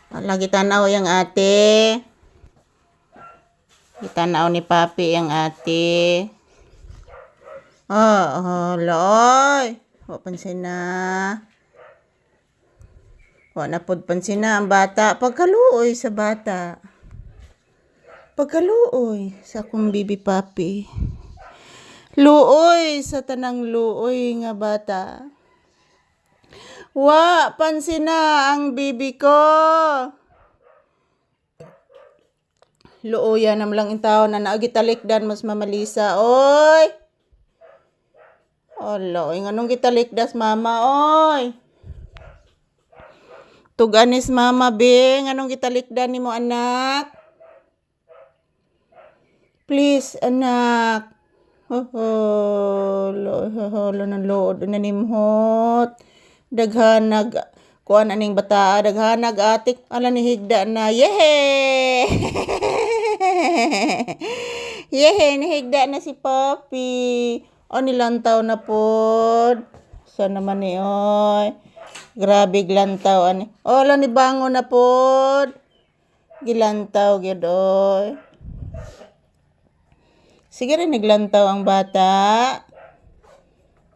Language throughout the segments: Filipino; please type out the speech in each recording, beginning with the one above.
Lagi tanaw yung ate. Gitanaw ni papi yung ate. Loy. Wa pansin na. Wa na pod pansin na ang bata. Pagkaluoy sa bata. Pagkaluoy sa akong bibi papi. Luoy sa tanang luoy nga bata. Wa pansin na ang bibi ko. Luoya nam lang intaw na naagitalikdan mas mamalisa. Oy. Oloy nganong gitalikdas mama oy. Tuganis mama be nganong gitalikdan nimo anak. Please anak. Lo nang lood na nimhot. Daghanag kuan aning bata, daghanag atik ala ni higda na. Yehe. Yehe ni higda na si papi. O nilantaw na pod. Sa naman ni oy. Grabe glantaw ani. O ala ni bango na pod. Gilantaw gyud oy. Sige rin naglantaw ang bata.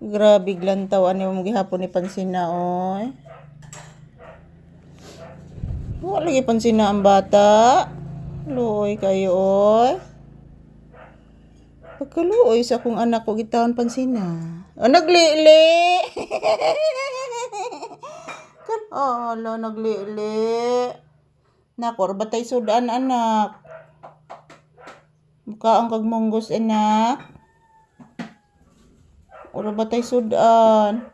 Grabe glantaw ani mo gihapon ni pansin na oy. Wala lagi pansin na ang bata. Luoy kayo oy. Pagkaluoy sa akong anak ko gitawon pansin na. O naglili. Naglili. Nakor batay sudan anak. Mukha ang kagmonggos anak. Ora batay sudan.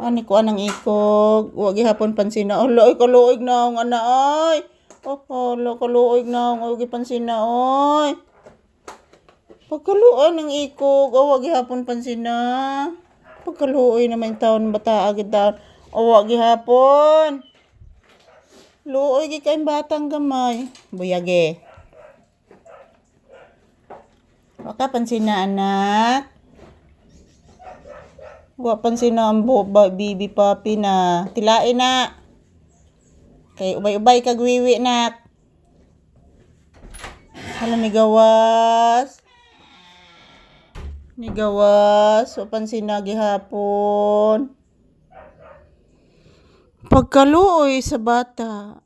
Ani ko anang ikog. Wa gihapon pansin na. Oy kaluoy na ang ana ay. Kaluoy na ang gipansin na oy. Pagkaluoy ng ikog. Wa gihapon pansin na. Pagkaluoy naman taon bata agad taon. Wa gihapon. Luoy gi kay batang gamay. Buyage. Waka pansin na anak. Wa pansin na ang bibi papi na. Tilain na. Kay ubay-ubay kagwiwi nak. Hala ni gawas. Ni gawas. Wa pansin na gihapon. Pagkaluoy sa bata.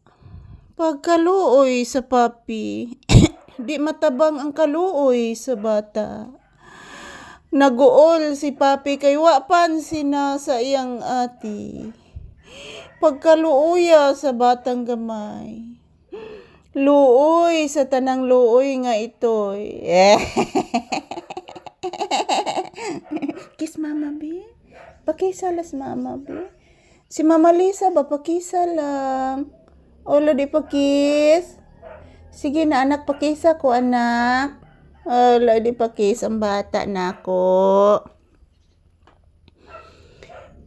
Pagkaluoy sa papi. Di matabang ang kaluoy sa bata. Naguol si papi kay wa pansin na sa iyang ati. Pagkaluoya sa batang gamay. Luoy sa tanang luoy nga itoy. Kiss mama be. Pakisalas mama be. Si Mama Lisa ba pakisa lang. Olo di pakis. Sige na anak pakisa ko anak. Olo di pakis ang bata na ko.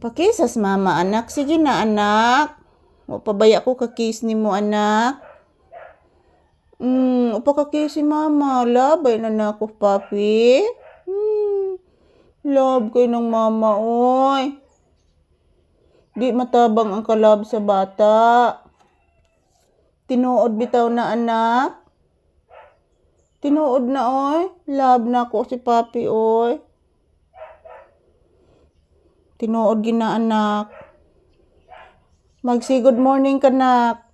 Pakisas mama anak. Sige na anak. O pabaya ko kakis ni mo anak. O pakakis si mama. Labay na na ako papi. Love kayo ng mama oy. Di matabang ang kalab sa bata. Tinuod bitaw na anak. Tinuod na oy. Love na ako si papi oy. Tinuod gina anak. Magsi good morning ka nak.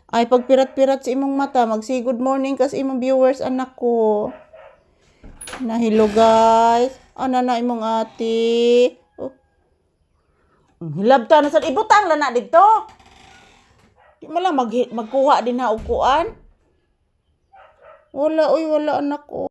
Ay pagpirat-pirat sa imong mata. Magsi good morning ka sa imong viewers anak ko. Nahilo guys. Ano na imong ati. Hilabta na sa ibutang lang na dito. Di mo lang magkuha din na upuan. Wala anak ko.